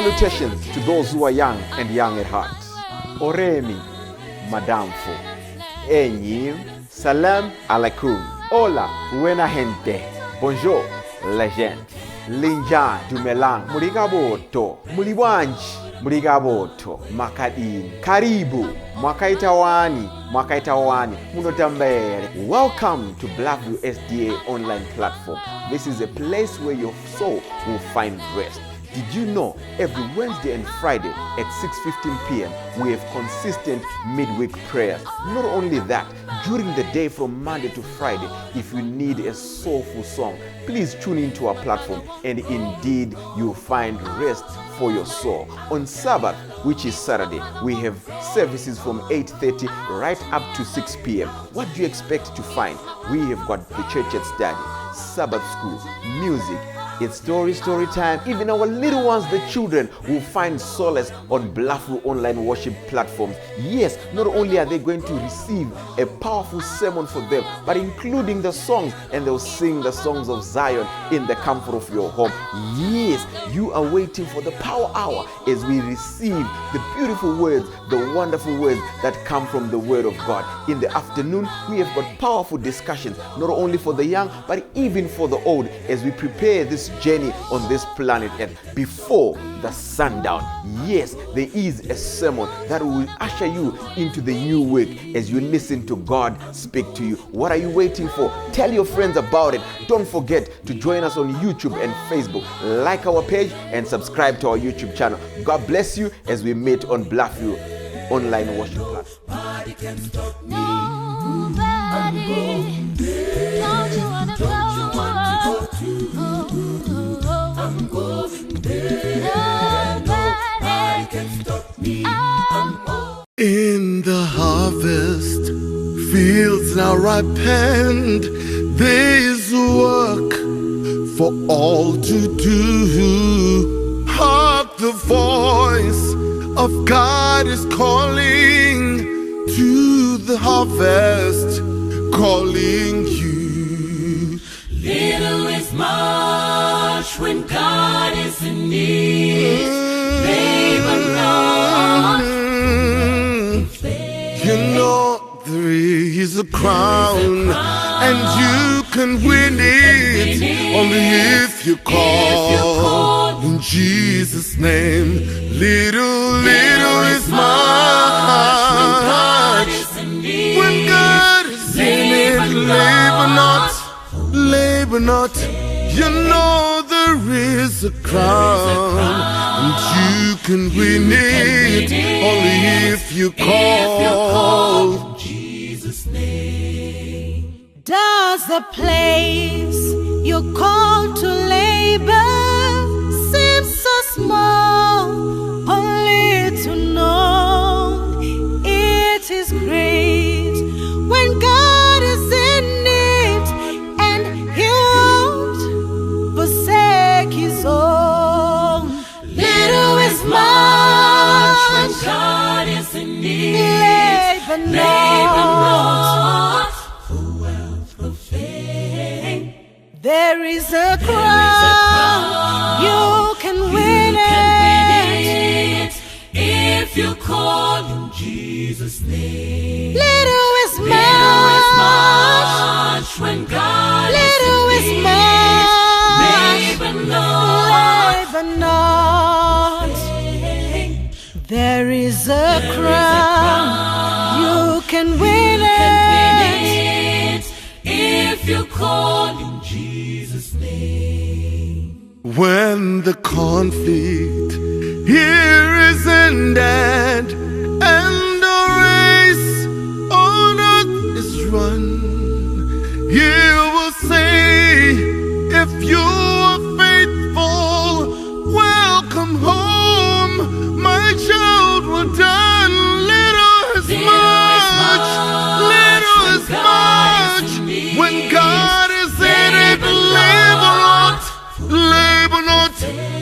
Salutations to those who are young and young at heart. Oremi, Madamfo, Enyim, Salam alaikum, Hola, buena gente, Bonjour, legend, Linja, Dumelang, Murigaboto, Muliwanji, Murigaboto, Makadin, Karibu, Mwakaitawani, Munotambere. Welcome to Blackvue SDA online platform. This is a place where your soul will find rest. Did you know every Wednesday and Friday at 6:15 p.m. we have consistent midweek prayers? Not only that, during the day from Monday to Friday, if you need a soulful song, please tune into our platform and indeed you'll find rest for your soul. On Sabbath, which is Saturday, we have services from 8:30 right up to 6 p.m. What do you expect to find? We have got the church at study, Sabbath school, music. It's story time. Even our little ones, the children, will find solace on Blackvue online worship platforms. Yes, not only are they going to receive a powerful sermon for them, but including the songs, and they'll sing the songs of Zion in the comfort of your home. Yes, you are waiting for the power hour as we receive the beautiful words, the wonderful words that come from the Word of God. In the afternoon, we have got powerful discussions, not only for the young, but even for the old, as we prepare this journey on this planet Earth before the sundown. Yes, there is a sermon that will usher you into the new week as you listen to God speak to you. What are you waiting for? Tell your friends about it. Don't forget to join us on YouTube and Facebook. Like our page and subscribe to our YouTube channel. God bless you as we meet on Blackvue online worship platform. Nobody can stop me. Don't you wanna go? I'm going there. Nobody can stop me. In the harvest, fields now ripened. There is work for all to do. Hark, the voice of God is calling to the harvest, calling you. Little is much when God is in need. Labor not. You know there is a crown, and you can win it only if you call in Jesus' name. Little is much when God is in it. Labor not. You know there is a crown, and you can win it only if you call Jesus' name. Does the place you're called to labor seem so small, only to know it is great when God is in it, and He won't forsake His own. Little is much when God is in need. Labor not. For wealth, for fame. There is a crown, you can win it if you call in Jesus' name. Little is much when God Little is is in much need. Labor not. There is a crown, you can win it if you call in Jesus' name. when the conflict here is ended and the race on earth is run. You will say, if you are faithful, welcome home, my child. Well done. Little is much when God is in it. Labor not.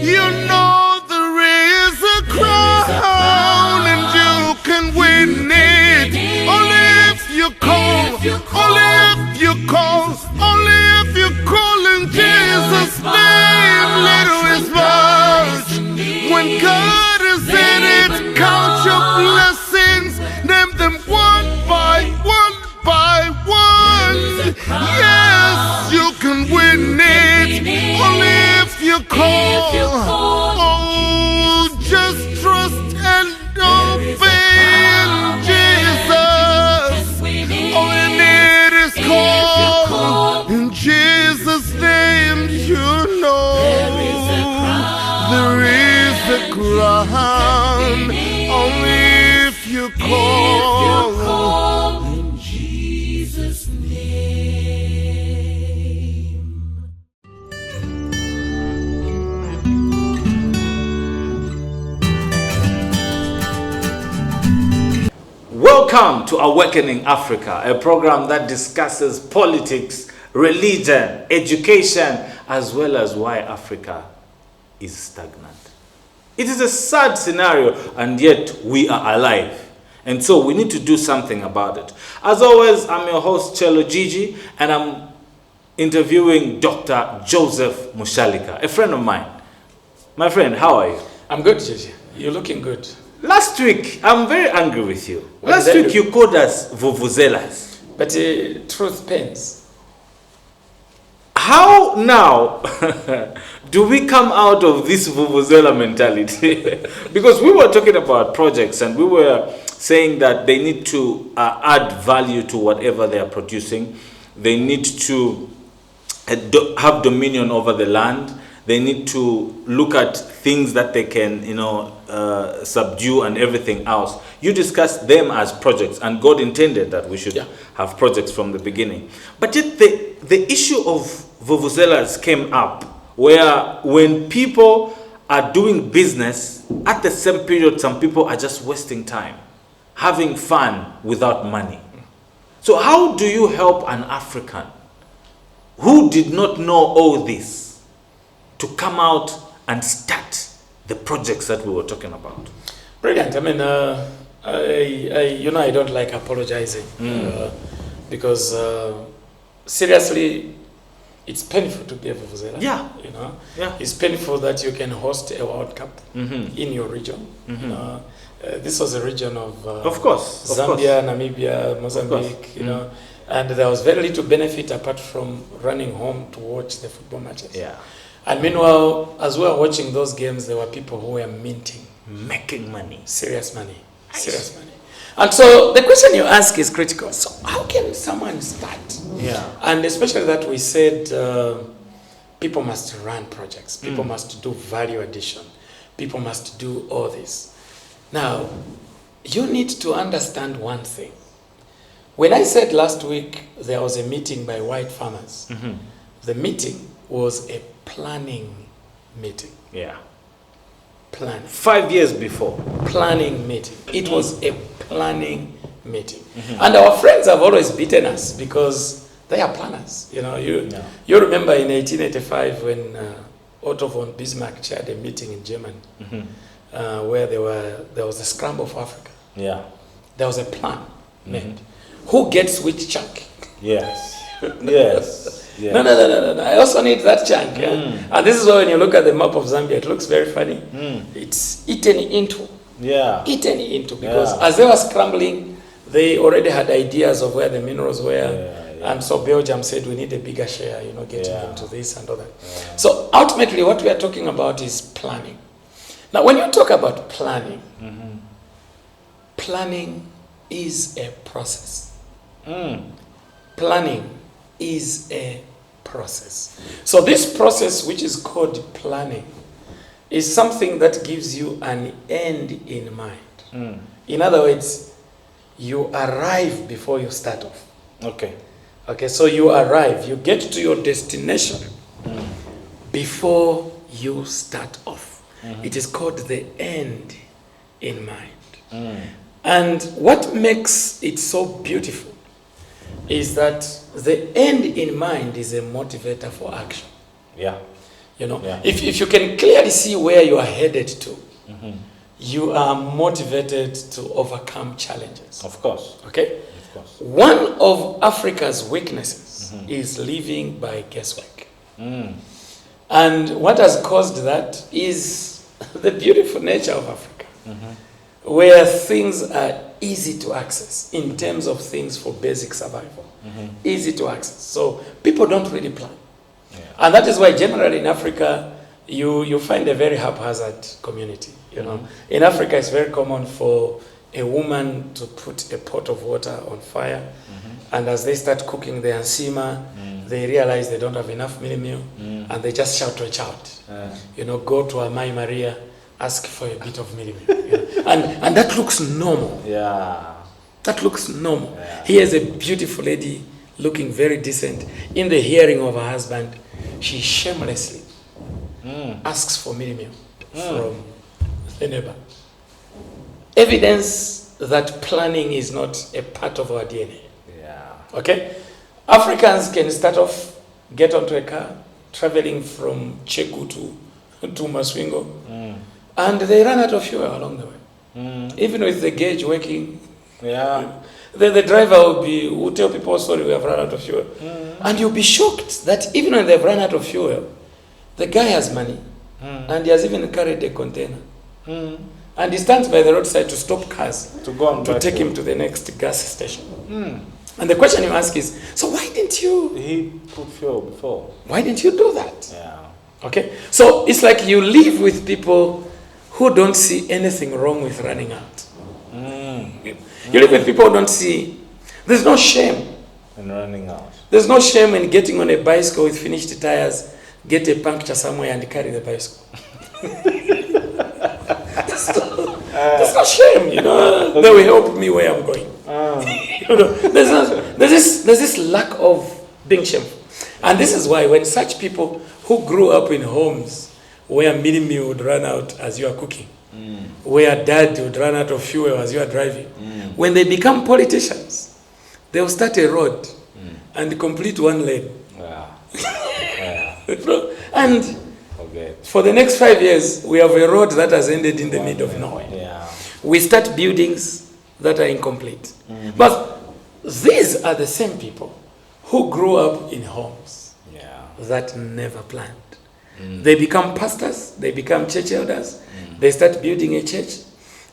You know there is a crown, and you can win it only if you call, only if you call, only if you call in Jesus' name. Little is much when God crown. Only if you call. In Jesus' name. Welcome to Awakening Africa, a program that discusses politics, religion, education, as well as why Africa is stagnant. It is a sad scenario, and yet we are alive. And so we need to do something about it. As always, I'm your host, Chelo Gigi, and I'm interviewing Dr. Joseph Mushalika, a friend of mine. My friend, how are you? I'm good, Gigi. You're looking good. Last week, I'm very angry with you. What Last did I week, do? you called us vuvuzelas. But truth pains. How now do we come out of this vuvuzela mentality? Because we were talking about projects and we were saying that they need to add value to whatever they are producing. They need to have dominion over the land. They need to look at things that they can, subdue and everything else. You discussed them as projects, and God intended that we should have projects from the beginning. But yet the issue of vuvuzelas came up, where when people are doing business, at the same period, some people are just wasting time, having fun without money. So how do you help an African who did not know all this to come out and start the projects that we were talking about? Brilliant. I mean, I don't like apologizing because seriously, it's painful to be a vuvuzela. Yeah. It's painful that you can host a World Cup in your region. This was a region of course, Zambia, Namibia, Mozambique. And there was very little benefit apart from running home to watch the football matches. Yeah. And meanwhile, as we were watching those games, there were people who were Making money. serious money. And so the question you ask is critical. So how can someone start? Yeah. And especially that we said people must run projects. People must do value addition. People must do all this. Now, you need to understand one thing. When I said last week there was a meeting by white farmers, the meeting was a planning meeting. Yeah. Planning. 5 years before. Planning meeting. It was a planning meeting. And our friends have always beaten us because they are planners. You remember in 1885 when Otto von Bismarck chaired a meeting in Germany where there was a scramble for Africa. Yeah. There was a plan made. Who gets which chunk? Yes. Yes. Yes. No. I also need that chunk. Yeah? And this is why when you look at the map of Zambia, it looks very funny. It's eaten into. Yeah. Eaten into. Because as they were scrambling, they already had ideas of where the minerals were. Yeah. And so Belgium said, we need a bigger share, getting into this and all that. Yeah. So ultimately, what we are talking about is planning. Now, when you talk about planning, planning is a process. Planning is a process. So this process, which is called planning, is something that gives you an end in mind. In other words, you arrive before you start off. Okay, so you arrive, you get to your destination before you start off. It is called the end in mind. And what makes it so beautiful is that the end in mind is a motivator for action. Yeah. If you can clearly see where you are headed to, you are motivated to overcome challenges. Of course. Okay? Of course. One of Africa's weaknesses is living by guesswork. And what has caused that is the beautiful nature of Africa, where things are easy to access in terms of things for basic survival. Easy to access. So people don't really plan. Yeah. And that is why generally in Africa, you find a very haphazard community. In Africa, it's very common for a woman to put a pot of water on fire, and as they start cooking the nsima, they realize they don't have enough meal, and they just shout to a child, go to a Mai Maria ask for a bit of milk. And that looks normal. Yeah. That looks normal. Yeah. Here's a beautiful lady looking very decent. In the hearing of her husband, she shamelessly asks for milk from the neighbor. Evidence that planning is not a part of our DNA. Yeah. Okay? Africans can start off, get onto a car, traveling from Cheku to Maswingo, and they run out of fuel along the way. Even with the gauge working, Yeah. the driver will tell people, sorry, we have run out of fuel. And you'll be shocked that even when they've run out of fuel, the guy has money, and he has even carried a container. And he stands by the roadside to stop cars To go and to buy take fuel. him to the next gas station. And the question you ask is, so why didn't you He put fuel before. do that? Yeah. Okay? So it's like you live with people who don't see anything wrong with running out. You live with people who don't see, there's no shame. And running out. There's no shame in getting on a bicycle with finished tires, get a puncture somewhere and carry the bicycle. There's no shame, you know. They will help me where I'm going. You know, there's this lack of being shameful. And this is why when such people who grew up in homes where mini would run out as you are cooking, where dad would run out of fuel as you are driving, when they become politicians, they'll start a road and complete one lane. Yeah. And Okay. for the next 5 years, we have a road that has ended in the middle of nowhere. Yeah. We start buildings that are incomplete. But these are the same people who grew up in homes Yeah. that never planned. They become pastors, they become church elders, they start building a church,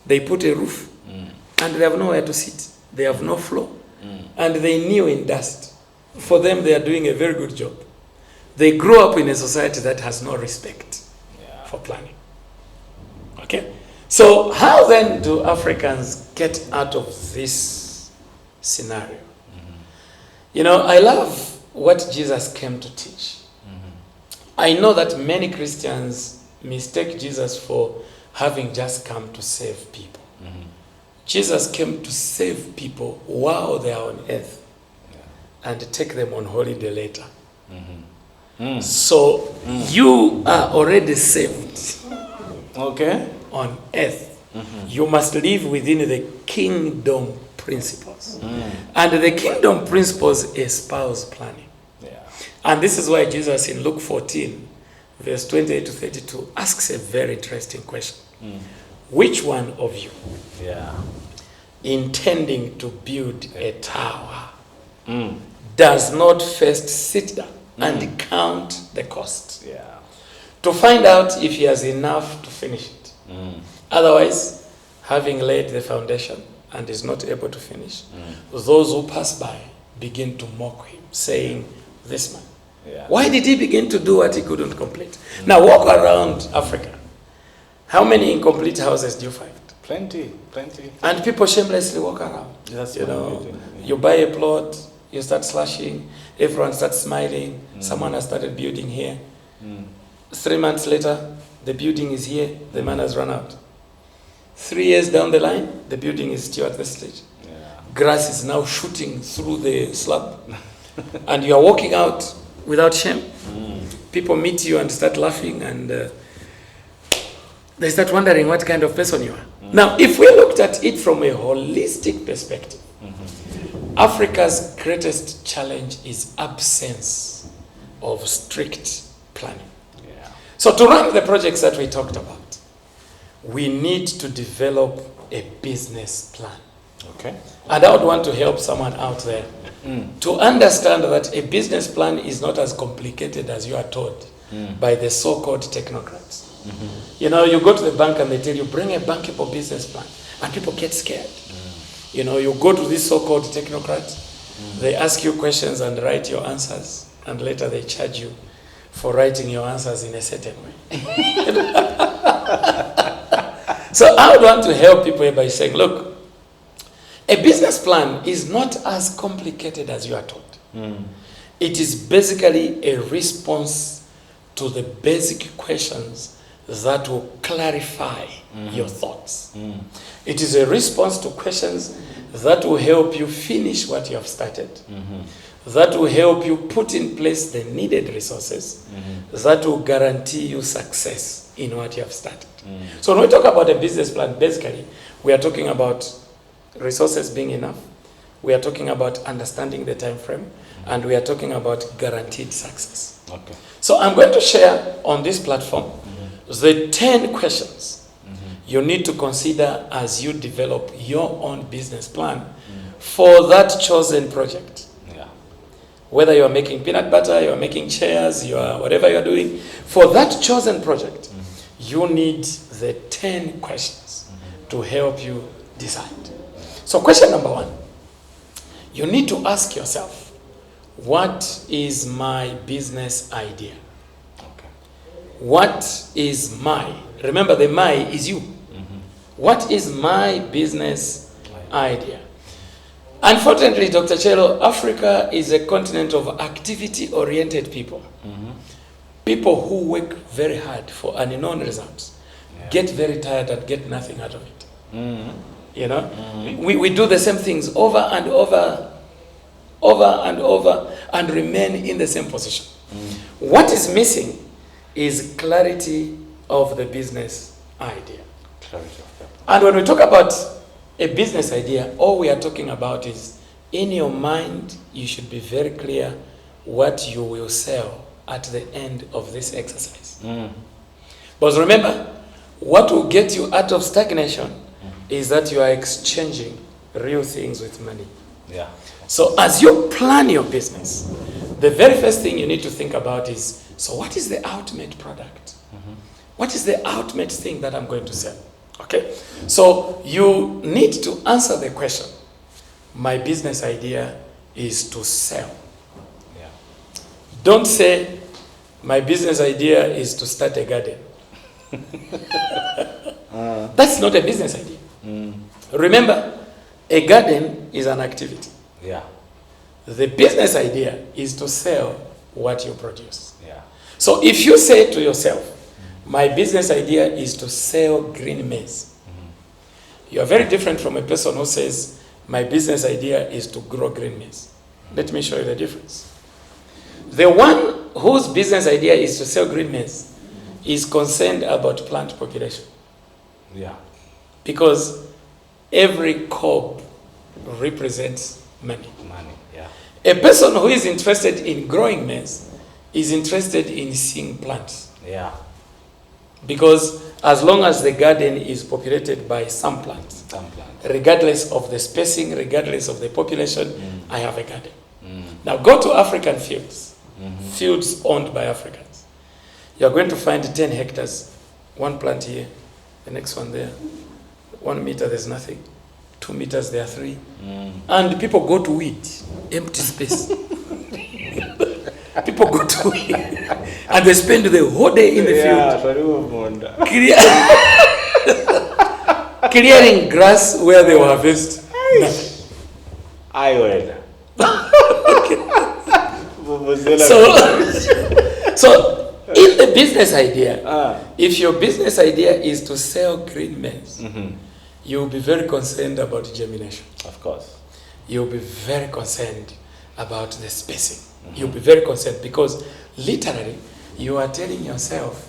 they put a roof, and they have nowhere to sit. They have no floor, and they kneel in dust. For them, they are doing a very good job. They grew up in a society that has no respect for planning. Okay? So how then do Africans get out of this scenario? You know, I love what Jesus came to teach. I know that many Christians mistake Jesus for having just come to save people. Jesus came to save people while they are on earth and take them on holiday later. So you are already saved Okay. on earth. You must live within the kingdom principles. And the kingdom principles espouse planning. Yeah. And this is why Jesus in Luke 14, verse 28 to 32, asks a very interesting question. Which one of you, Yeah. intending to build a tower, does not first sit down and count the cost Yeah. to find out if he has enough to finish it? Otherwise, having laid the foundation and is not able to finish, those who pass by begin to mock him, saying, this man, Yeah. why did he begin to do what he couldn't complete? Now walk around Africa. How many incomplete houses do you find? Plenty. And people shamelessly walk around. That's You what I'm know, doing. you buy a plot, you start slashing, everyone starts smiling, someone has started building here. 3 months later, the building is here, the man has run out. 3 years down the line, the building is still at the stage. Yeah. Grass is now shooting through the slab. And you are walking out without shame. People meet you and start laughing, and they start wondering what kind of person you are. Now, if we looked at it from a holistic perspective, Africa's greatest challenge is absence of strict planning. Yeah. So to run the projects that we talked about, we need to develop a business plan. Okay. And I would want to help someone out there to understand that a business plan is not as complicated as you are told by the so-called technocrats. You know, you go to the bank and they tell you, bring a bankable business plan. And people get scared. You know, you go to these so-called technocrats, they ask you questions and write your answers, and later they charge you for writing your answers in a certain way. So I would want to help people by saying, look, a business plan is not as complicated as you are told. It is basically a response to the basic questions that will clarify your thoughts. It is a response to questions that will help you finish what you have started, that will help you put in place the needed resources, that will guarantee you success in what you have started. So when we talk about a business plan, basically, we are talking about resources being enough, we are talking about understanding the time frame, and we are talking about guaranteed success. Okay. So I'm going to share on this platform the 10 questions you need to consider as you develop your own business plan for that chosen project. Yeah. Whether you are making peanut butter, you are making chairs, you are whatever you are doing, for that chosen project, you need the 10 questions to help you decide. So question number 1, you need to ask yourself, what is my business idea? Okay. What is my, remember the my is you. What is my business idea? Unfortunately, Dr. Chelo, Africa is a continent of activity-oriented people. People who work very hard for unknown results, get very tired and get nothing out of it. You know, we do the same things over and over, and remain in the same position. What is missing is clarity of the business idea. And when we talk about a business idea, all we are talking about is, in your mind, you should be very clear what you will sell at the end of this exercise. But remember, what will get you out of stagnation is that you are exchanging real things with money. Yeah. So as you plan your business, the very first thing you need to think about is, so what is the ultimate product? What is the ultimate thing that I'm going to sell? Okay? So you need to answer the question, my business idea is to sell. Yeah. Don't say, my business idea is to start a garden. That's not a business idea. Remember, a garden is an activity. Yeah. The business idea is to sell what you produce. Yeah. So if you say to yourself, my business idea is to sell green maize, you are very different from a person who says, my business idea is to grow green maize. Let me show you the difference. The one whose business idea is to sell green maize is concerned about plant population. Yeah. Because every cob represents money. Money. Yeah. A person who is interested in growing maize is interested in seeing plants. Yeah. Because as long as the garden is populated by some plants, regardless of the spacing, regardless of the population, I have a garden. Now go to African fields, fields owned by Africans. You're going to find 10 hectares, one plant here, the next one there. 1 meter, there's nothing. 2 meters, there are 3. And people go to weed, empty space. People go to weed. And they spend the whole day in the field. Clearing grass where they will harvest. I will. So in the business idea, if your business idea is to sell green maize, you will be very concerned about germination. Of course. You'll be very concerned about the spacing. You'll be very concerned because literally you are telling yourself,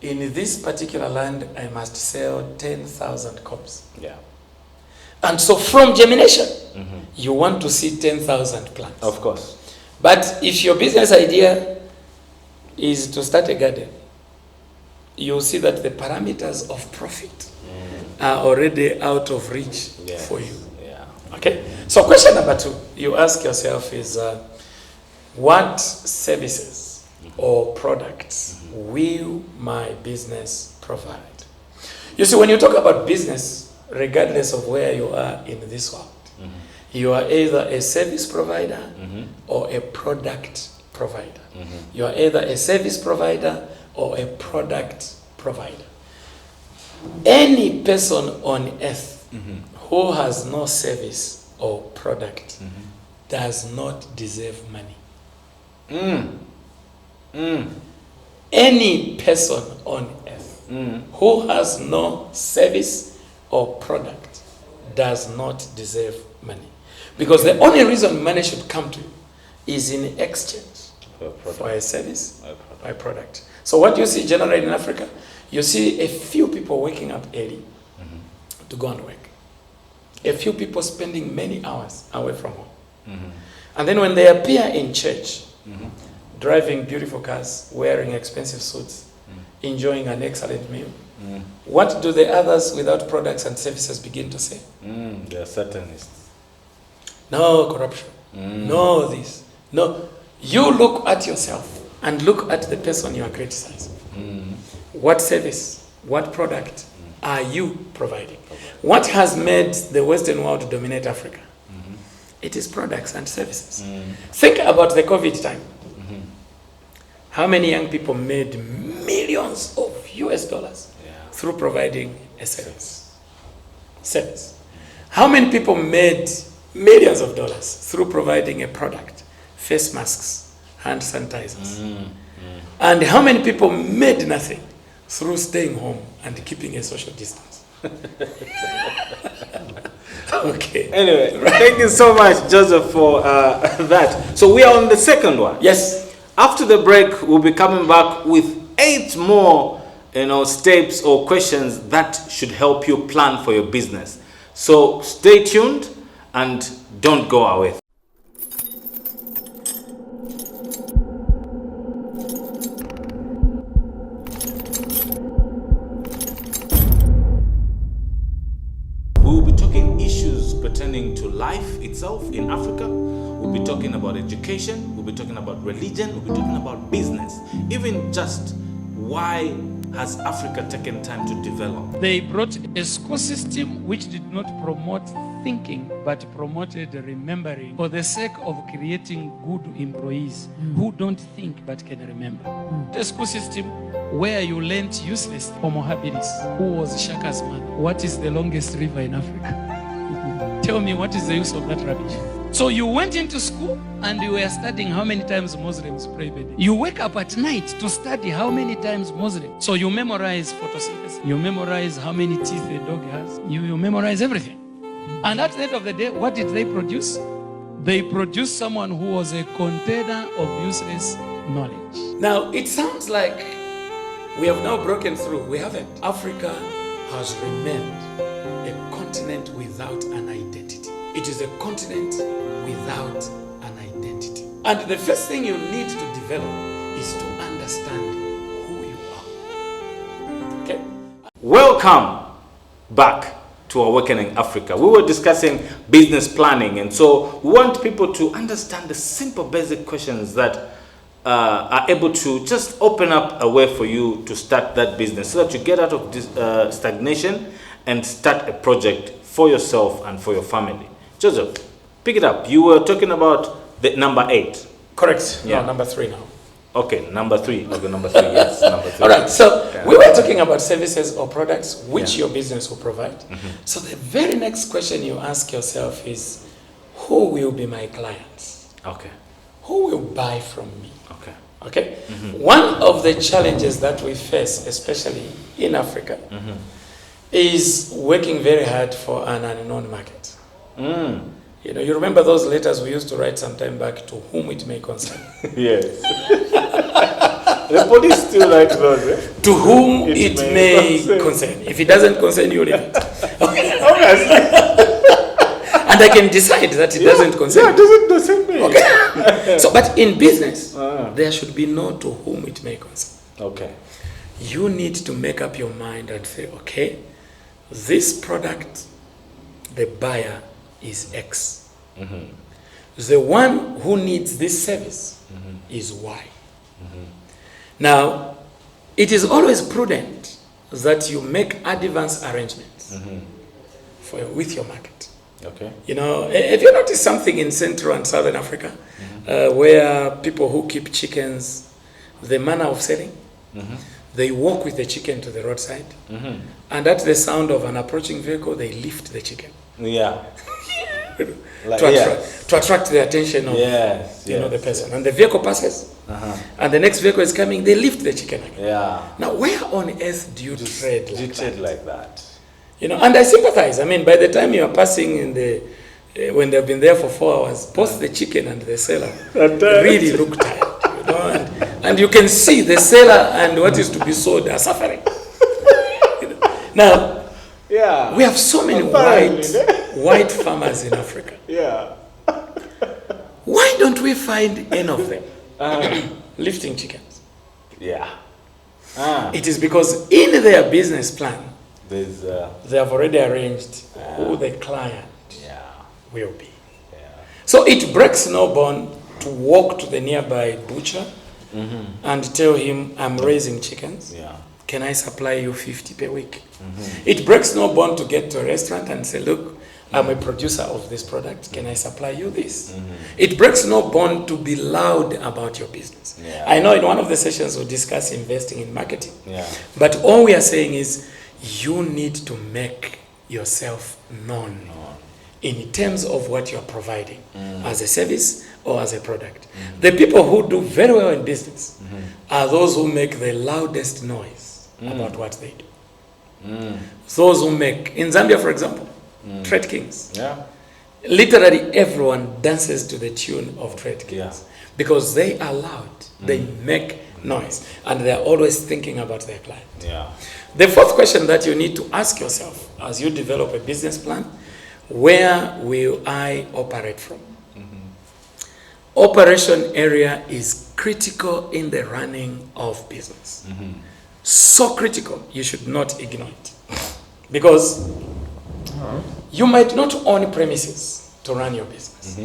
in this particular land, I must sell 10,000 cobs. Yeah. And so from germination, you want to see 10,000 plants. Of course. But if your business idea is to start a garden, you'll see that the parameters of profit are already out of reach for you. Yeah. Okay? So question number 2, you ask yourself is, what services or products will my business provide? You see, when you talk about business, regardless of where you are in this world, you are either a service provider or a product provider. You are either a service provider or a product provider. Any person on earth who has no service or product does not deserve money. Any person on earth who has no service or product does not deserve money. Because the only reason money should come to you is in exchange for a service or a product. So what you see generally in Africa, you see a few people waking up early to go and work. A few people spending many hours away from home. And then when they appear in church, driving beautiful cars, wearing expensive suits, enjoying an excellent meal, what do the others without products and services begin to say? They are Satanists. No corruption. No this. No. You look at yourself and look at the person you are criticizing. What service, what product are you providing? What has made the Western world dominate Africa? It is products and services. Think about the COVID time. How many young people made millions of US dollars through providing a service? How many people made millions of dollars through providing a product? Face masks, hand sanitizers. And how many people made nothing through staying home and keeping a social distance? Okay. Anyway, thank you so much, Joseph, for that. So we are on the second one. Yes. After the break, we'll be coming back with 8 more, steps or questions that should help you plan for your business. So stay tuned and don't go away. We'll be talking issues pertaining to life itself in Africa. We'll be talking about education. We'll be talking about religion. We'll be talking about business. Even just why has Africa taken time to develop? They brought a school system which did not promote thinking but promoted remembering for the sake of creating good employees who don't think but can remember. A school system where you learnt useless Homo habilis, who was Shaka's man. What is the longest river in Africa? Tell me, what is the use of that rubbish? So you went into school and you were studying how many times Muslims pray per day. You wake up at night to study how many times Muslims. So you memorize photosynthesis. You memorize how many teeth a dog has. You memorize everything. And at the end of the day, what did they produce? They produced someone who was a container of useless knowledge. Now, it sounds like we have now broken through. We haven't. Africa has remained a continent without an identity. It is a continent without an identity. And the first thing you need to develop is to understand who you are. Okay? Welcome back to Awakening Africa. We were discussing business planning, and so we want people to understand the simple basic questions that are able to just open up a way for you to start that business so that you get out of this stagnation and start a project for yourself and for your family. Joseph, pick it up. You were talking about the number 8. Correct. Yeah. No, number 3 now. Okay, number 3. Okay, number 3, yes. Number 3. All right, so we were talking about services or products which your business will provide. So the very next question you ask yourself is, who will be my clients? Okay. Who will buy from me? Okay. Okay? One of the challenges that we face, especially in Africa, is working very hard for an unknown market. You know, you remember those letters we used to write some time back, to whom it may concern. Yes. The police still like those, eh? To whom it may concern. If it doesn't concern you, leave it. Okay. And I can decide that it doesn't concern Yeah, it doesn't concern me. Okay. So, but in business, there should be no to whom it may concern. Okay. You need to make up your mind and say, okay, this product, the buyer is X. The one who needs this service is Y. Now, it is always prudent that you make advance arrangements with your market. Okay. You know, have you noticed something in Central and Southern Africa where people who keep chickens, the manner of selling, they walk with the chicken to the roadside, and at the sound of an approaching vehicle, they lift the chicken. Yeah. Like, to, attract, yes. to attract the attention of Yes, the yes, person. And the vehicle passes, and the next vehicle is coming, they lift the chicken again. Yeah. Now, where on earth do you tread Do you like tread that? like that? And I sympathize. I mean, by the time you are passing in the, when they've been there for 4 hours, both the chicken and the seller really look tired. And you can see the seller and what is to be sold are suffering. Now, Yeah. we have so many white farmers in Africa. Yeah. Why don't we find any of them lifting chickens? Yeah. It is because in their business plan, There's they have already arranged who the client yeah. will be. Yeah. So it breaks no bone to walk to the nearby butcher and tell him, I'm raising chickens. Yeah. Can I supply you 50 per week? It breaks no bone to get to a restaurant and say, look, I'm a producer of this product. Can I supply you this? It breaks no bone to be loud about your business. Yeah. I know in one of the sessions we'll discuss investing in marketing. Yeah. But all we are saying is you need to make yourself known in terms of what you're providing as a service or as a product. The people who do very well in business are those who make the loudest noise about what they do. Those who make, in Zambia for example, Trade Kings. Yeah. Literally everyone dances to the tune of Trade Kings Yeah. because they are loud, they make noise, and they're always thinking about their client. Yeah. The fourth question that you need to ask yourself as you develop a business plan, where will I operate from? Operation area is critical in the running of business. So critical, you should not ignore it. Because you might not own premises to run your business.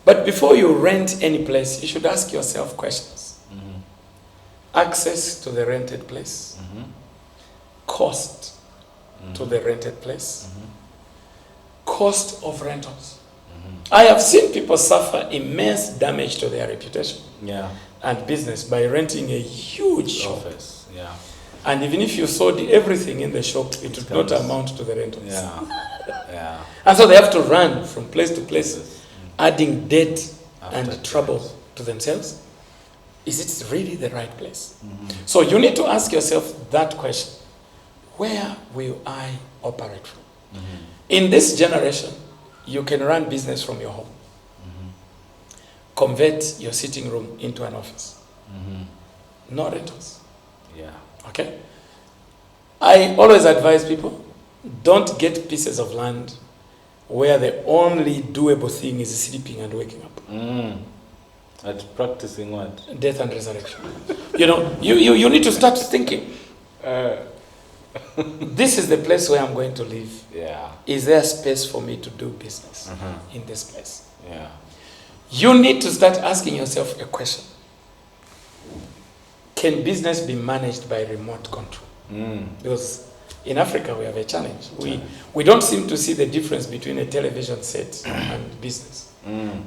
But before you rent any place, you should ask yourself questions. Access to the rented place, cost to the rented place, cost of rentals. I have seen people suffer immense damage to their reputation Yeah. and business by renting a huge shop. Office. Yeah. And even if you sold everything in the shop, it would not amount to the rentals. Yeah. Yeah. And so they have to run from place to place, adding debt and trouble to themselves. Is it really the right place? So you need to ask yourself that question. Where will I operate from? In this generation, you can run business from your home. Convert your sitting room into an office. No rentals. Yeah. Okay? I always advise people, don't get pieces of land where the only doable thing is sleeping and waking up. At practicing what? Death and resurrection. You need to start thinking, this is the place where I'm going to live. Yeah. Is there space for me to do business in this place? Yeah. You need to start asking yourself a question. Can business be managed by remote control? Because in Africa we have a challenge. We don't seem to see the difference between a television set and business.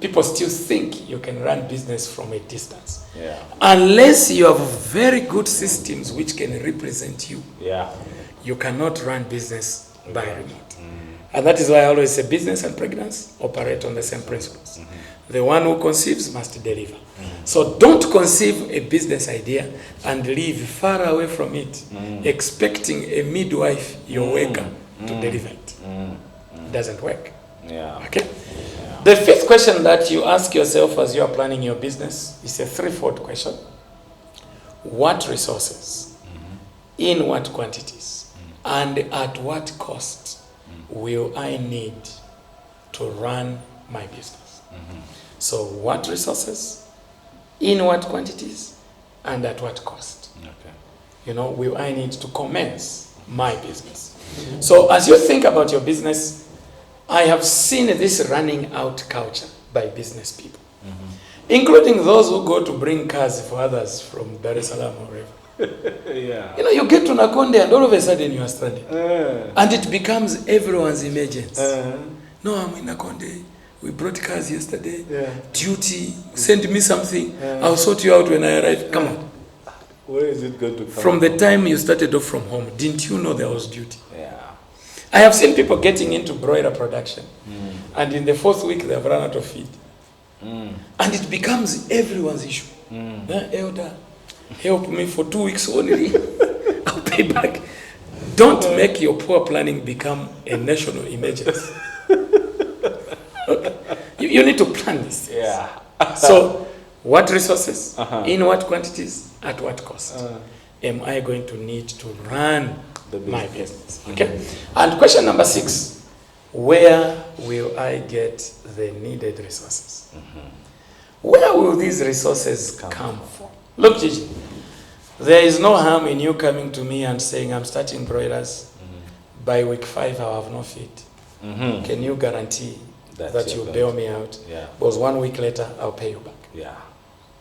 People still think you can run business from a distance. Yeah. Unless you have very good systems which can represent you, Yeah. you cannot run business by remote. And that is why I always say business and pregnancy operate on the same principles. The one who conceives must deliver. So don't conceive a business idea and live far away from it, expecting a midwife, your worker, to deliver it. It doesn't work. Yeah. Okay? The fifth question that you ask yourself as you are planning your business is a threefold question. What resources, in what quantities, and at what cost will I need to run my business? So what resources, in what quantities, and at what cost? Okay. Will I need to commence my business? So as you think about your business, I have seen this running out culture by business people, including those who go to bring cars for others from Dar es Salaam or wherever. Yeah. You get to Nakonde and all of a sudden you are stranded. And it becomes everyone's emergency. No, I'm in Nakonde. We brought cars yesterday. Duty, send me something. I'll sort you out when I arrive. Come on. Where is it going to come From the time you started off from home, didn't you know there was duty? Yeah. I have seen people getting into broiler production. And in the 4th week, they have run out of feed. And it becomes everyone's issue. Elder, help me for 2 weeks only. I'll pay back. Don't make your poor planning become a national emergency. Okay. You need to plan this. Yeah. So, what resources, in what quantities, at what cost am I going to need to run my business? Okay. And question number 6, where will I get the needed resources? Where will these resources come from? Look, Gigi, there is no harm in you coming to me and saying, I'm starting broilers. By week 5, I'll have no feed. Can you guarantee that you'll bail me out? Yeah. Because 1 week later, I'll pay you back. Yeah.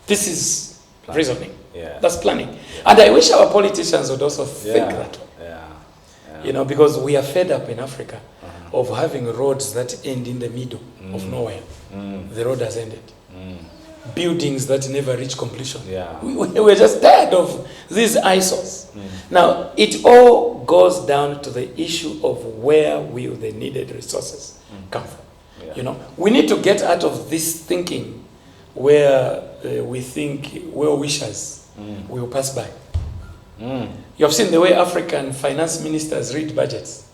This is reasoning. Yeah. That's planning. And I wish our politicians would also think that way. Yeah. You know, because we are fed up in Africa of having roads that end in the middle of nowhere. The road has ended. Buildings that never reach completion. Yeah. We're just tired of these eyesores. Now, it all goes down to the issue of where will the needed resources come from. Yeah. You know, we need to get out of this thinking where we think well-wishers will pass by. You have seen the way African finance ministers read budgets.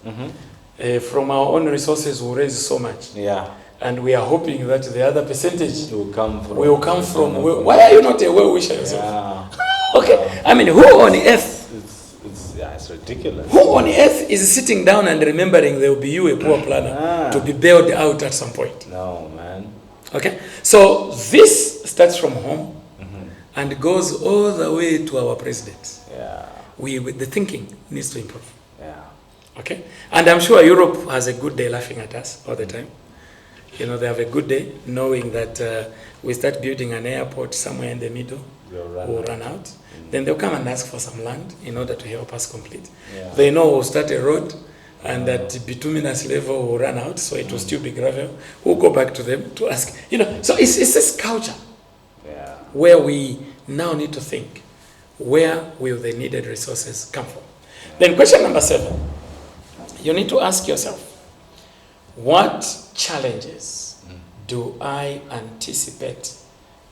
From our own resources, we raise so much. Yeah. And we are hoping that the other percentage Will come from. Why are you not a well-wisher yourself? Yeah. Okay, I mean, who on earth? It's ridiculous. Who on earth is sitting down and remembering there will be you, a poor planner, to be bailed out at some point? No, man. Okay, so this starts from home and goes all the way to our president. Yeah. The thinking needs to improve. Yeah. Okay, and I'm sure Europe has a good day laughing at us all the time. You know, they have a good day knowing that we start building an airport somewhere in the middle, we'll run out. Then they'll come and ask for some land in order to help us complete. Yeah. They know we'll start a road and that bituminous level will run out, so it will still be gravel. We'll go back to them to ask. You know, so it's this culture where we now need to think, where will the needed resources come from? Then question number 7, you need to ask yourself, what challenges do I anticipate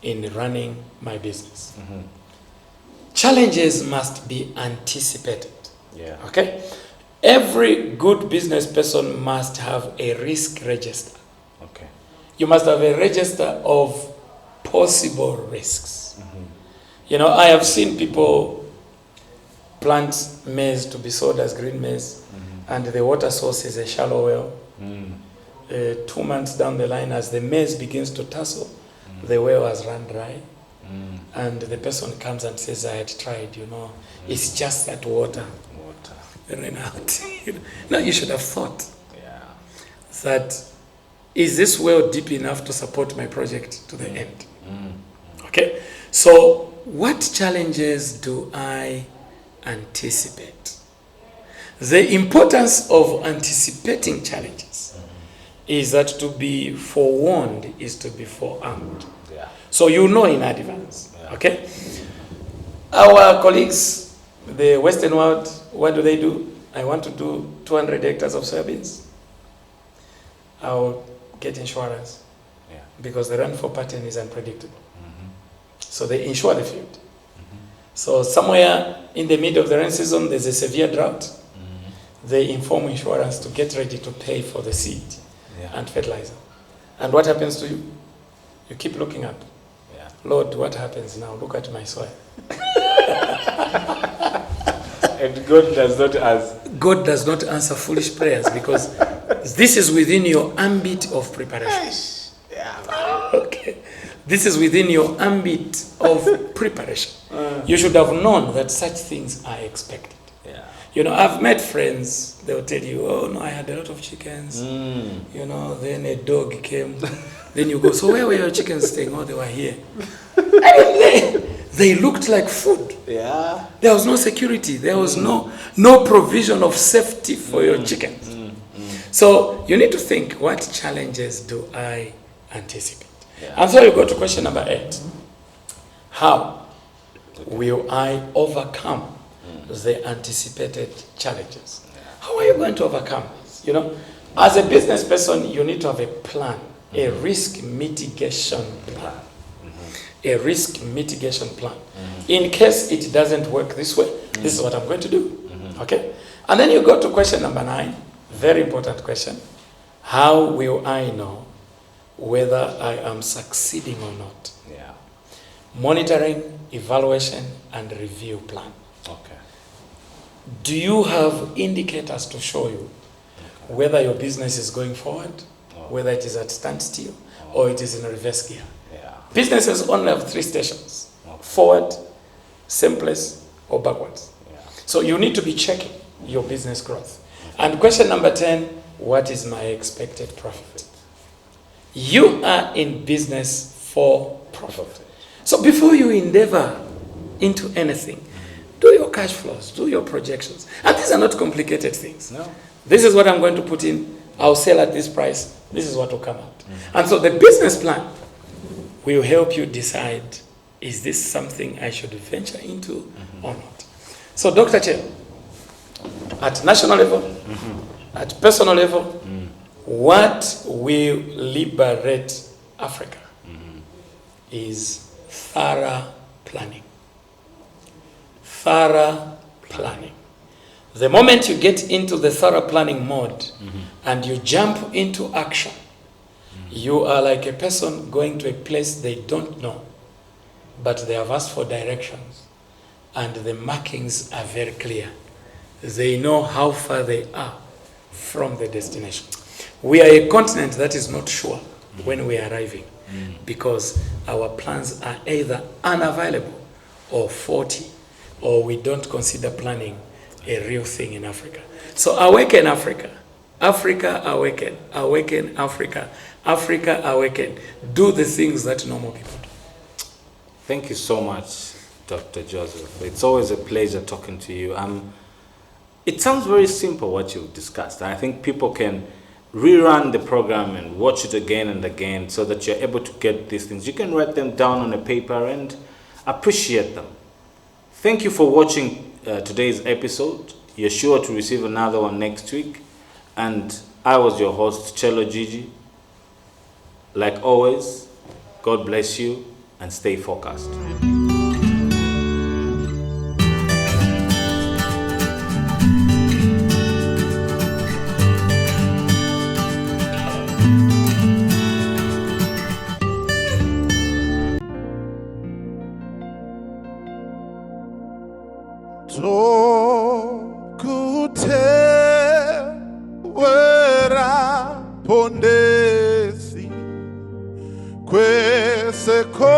in running my business? Challenges must be anticipated. Yeah. Okay? Every good business person must have a risk register. Okay. You must have a register of possible risks. You know, I have seen people plant maize to be sold as green maize, and the water source is a shallow well. 2 months down the line, as the maize begins to tassel, the well has run dry. And the person comes and says, I had tried, you know, it's just that water ran out. No, you should have thought that, is this well deep enough to support my project to the end? Okay, so what challenges do I anticipate? The importance of anticipating challenges is that to be forewarned is to be forearmed. So you know in advance. Okay? Our colleagues, the Western world, what do? I want to do 200 hectares of soybeans. I'll get insurance because the rainfall pattern is unpredictable. So they insure the field. So somewhere in the middle of the rain season, there's a severe drought. They inform insurance to get ready to pay for the seed and fertilizer. And what happens to you? You keep looking up. Lord, what happens now? Look at my soil. And God does not ask. God does not answer foolish prayers because this is within your ambit of preparation. Okay. This is within your ambit of preparation. You should have known that such things are expected. You know, I've met friends, they'll tell you, oh no, I had a lot of chickens. You know, then a dog came. Then you go, so where were your chickens staying? Oh, they were here. I mean, they looked like food. Yeah. There was no security. There was no provision of safety for your chickens. So you need to think, what challenges do I anticipate? And so you go to question number 8. How will I overcome the anticipated challenges? How are you going to overcome this? You know, As a business person, you need to have a plan, a risk mitigation plan. A risk mitigation plan. In case it doesn't work this way, this is what I'm going to do. Okay? And then you go to question number 9, very important question. How will I know whether I am succeeding or not? Yeah. Monitoring, evaluation, and review plan. Okay. Do you have indicators to show you whether your business is going forward, whether it is at standstill, or it is in reverse gear? Yeah. Businesses only have 3 stations: forward, same place, or backwards. Yeah. So you need to be checking your business growth. And question number 10, what is my expected profit? You are in business for profit. So before you endeavor into anything, do your cash flows, do your projections. And these are not complicated things. No. This is what I'm going to put in. I'll sell at this price. This is what will come out. And so the business plan will help you decide, is this something I should venture into or not? So Dr. J, at national level, at personal level, what will liberate Africa is thorough planning. Thorough planning. The moment you get into the thorough planning mode and you jump into action, you are like a person going to a place they don't know, but they have asked for directions and the markings are very clear. They know how far they are from the destination. We are a continent that is not sure when we are arriving because our plans are either unavailable or faulty, or we don't consider planning a real thing in Africa. So awaken Africa. Africa awaken. Awaken Africa. Africa awaken. Do the things that normal people do. Thank you so much, Dr. Joseph. It's always a pleasure talking to you. It sounds very simple what you've discussed. I think people can rerun the program and watch it again and again so that you're able to get these things. You can write them down on a paper and appreciate them. Thank you for watching today's episode. You're sure to receive another one next week. And I was your host, Chelo Gigi. Like always, God bless you and stay focused. Pondesi kweseko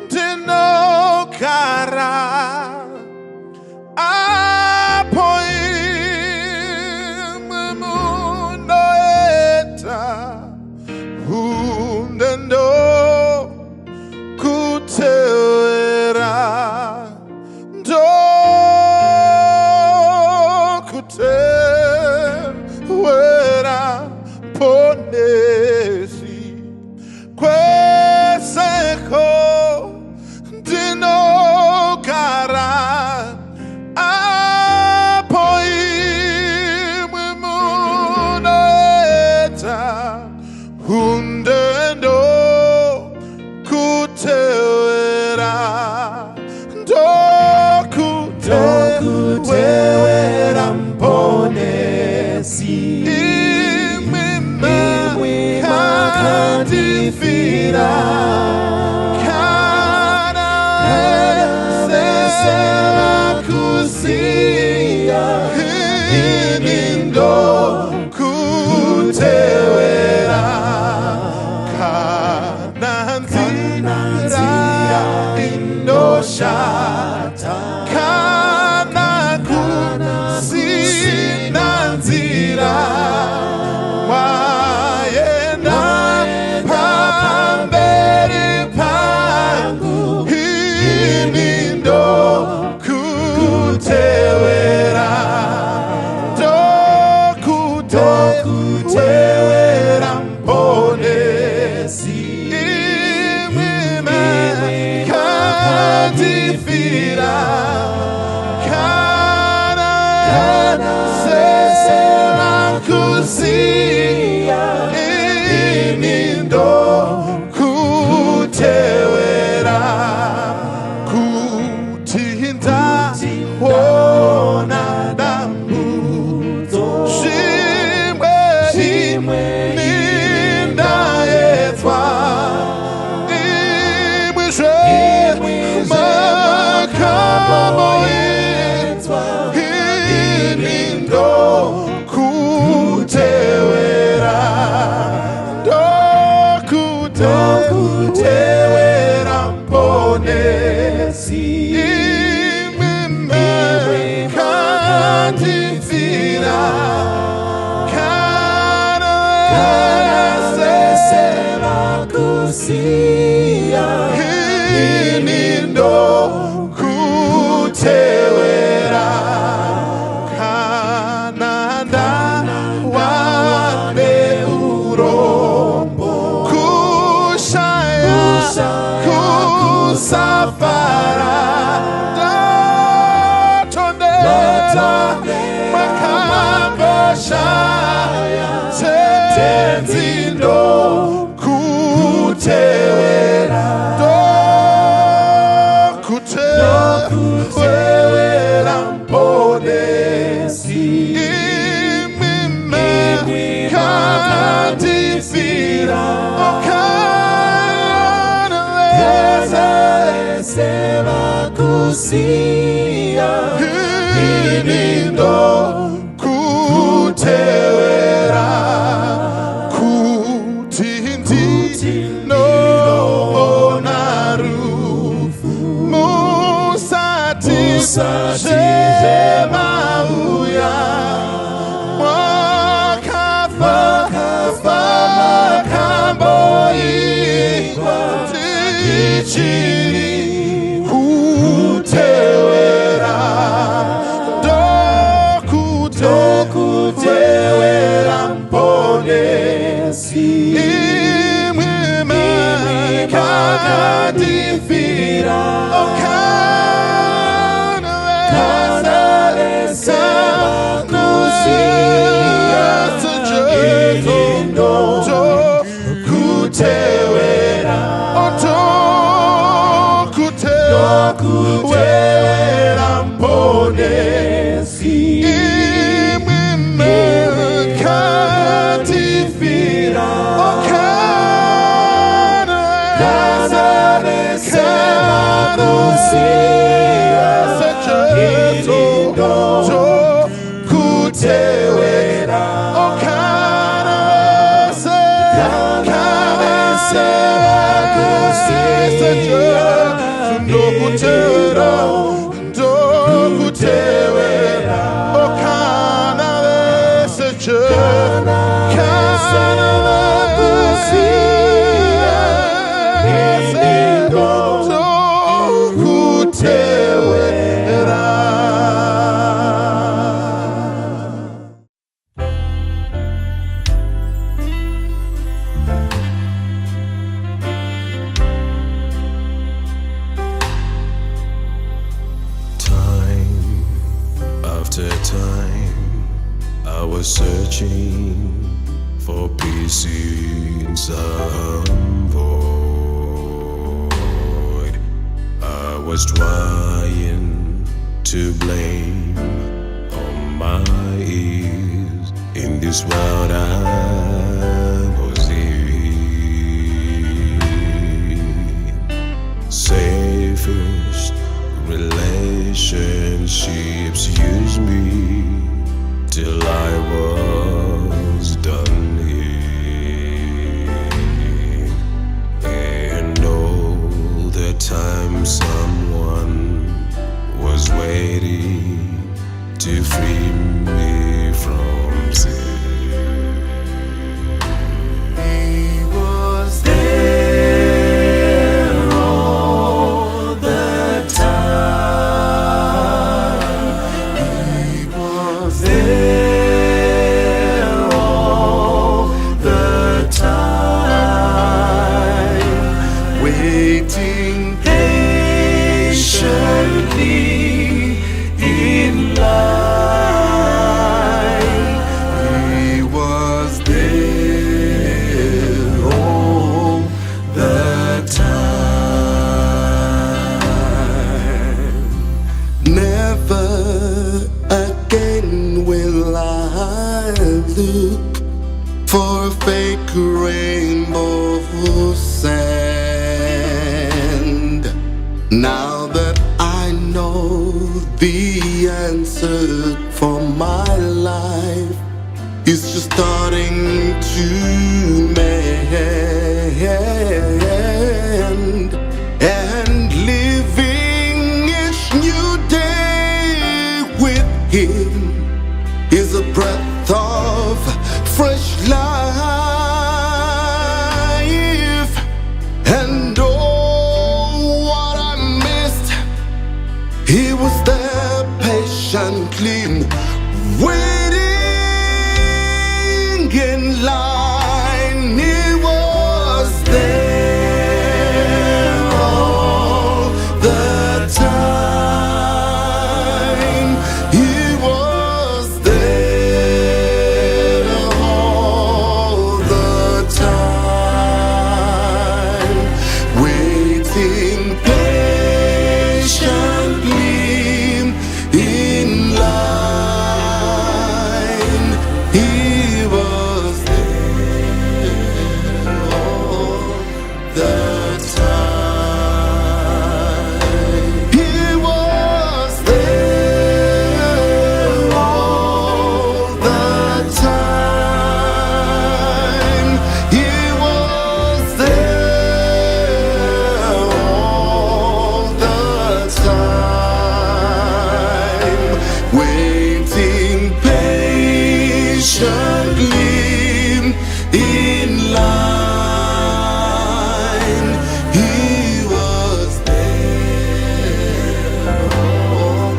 dino cara mundo eta hundendo kutera do kutera ponesi kweseko dino cara munoeta hundendo kutewera dokutewera mponesi Kadifira Kana Sema Kusia Hinindo Kutewera Kana Nzira Indoshata Kana Kusina Nzira Dokutewera mponesi imime kadifira Tewera mponesi imime kandifira kanasesera kusia inindo kutewera kananda wane urombo kushaya kusafara datondera makambashaya tenzindo kutewera kutewera mponesi imime kandifira okanalesera kusia inindo kutewera kutindi no onarufu musati shemauya wakafa makambo igwa tichiri kutewera dokutewera mponesi imwime kakadifira okanalesera kusia sejeto kutewera kutewera mponesi imwime katifira okanalesera kusia sejeto kutewera okanalesera kusia ndokutewera after time, I was searching for peace in some void. I was trying to blame on my ears. In this world I was in. Safest relationships use me till I was done here. And all the time someone was waiting to free me from sin. He was there all the time. He was there all the time, waiting patiently in line. He was there all the time. Never again will I look for a fake rainbow sand. Now that I know the answer for my life is just starting to mend. and living each new day with Him is a breath of fresh life. And oh, what I missed, He was there patiently waiting in line. He was there all the time. He was there all the time, waiting patiently in line. He was there all the time. He was there all the time. He was there all the time, waiting patiently in line. He was there all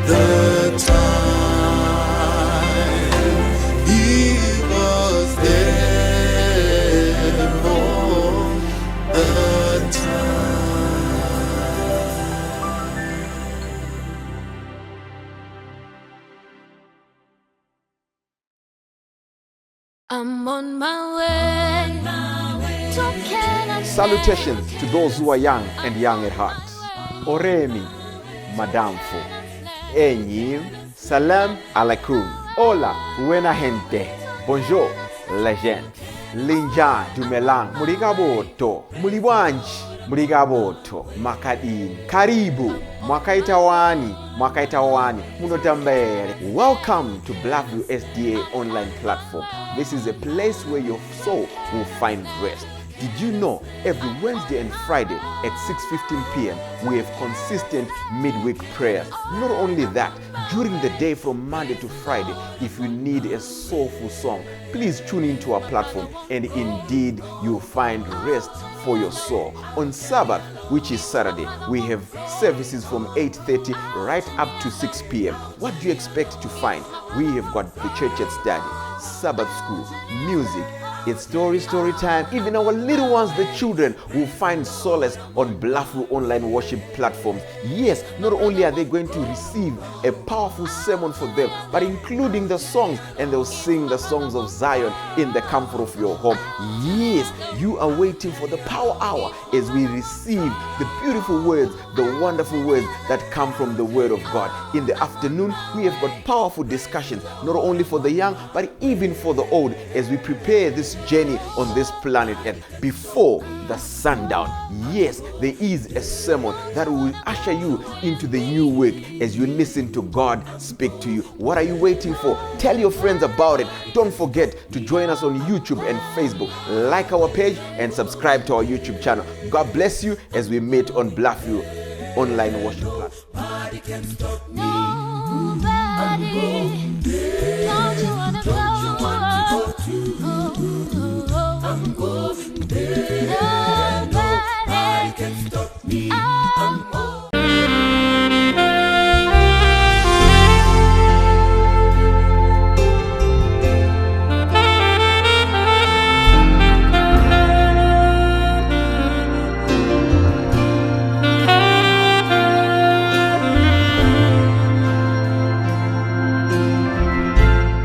the time. He was there all the I'm on my way to Canada. Salutations to those who are young and young at heart. Oremi, Madamfo. Enyi, Salam alaikum. Hola, buena gente. Bonjour, la gente. Linja dumelang. Muligaboto. Muliwanji. Muligaboto. Makadini. Karibu. Mwakaitawani. Mwakaitawani. Munotambere. Welcome to Blackvue SDA online platform. This is a place where your soul will find rest. Did you know every Wednesday and Friday at 6:15 p.m. we have consistent midweek prayers? Not only that, during the day from Monday to Friday, if you need a soulful song, please tune into our platform and indeed you'll find rest for your soul. On Sabbath, which is Saturday, we have services from 8:30 right up to 6 p.m. What do you expect to find? We have got the church at study, Sabbath school, music, it's story time. Even our little ones, the children, will find solace on Blackvue online worship platforms. Yes, not only are they going to receive a powerful sermon for them, but including the songs, and they'll sing the songs of Zion in the comfort of your home. Yes, you are waiting for the power hour as we receive the beautiful words, the wonderful words that come from the Word of God. In the afternoon, we have got powerful discussions, not only for the young, but even for the old, as we prepare this journey on this planet Earth before the sundown. Yes, there is a sermon that will usher you into the new week as you listen to God speak to you. What are you waiting for? Tell your friends about it. Don't forget to join us on YouTube and Facebook. Like our page and subscribe to our YouTube channel. God bless you as we meet on Blackvue online worship platform. Nobody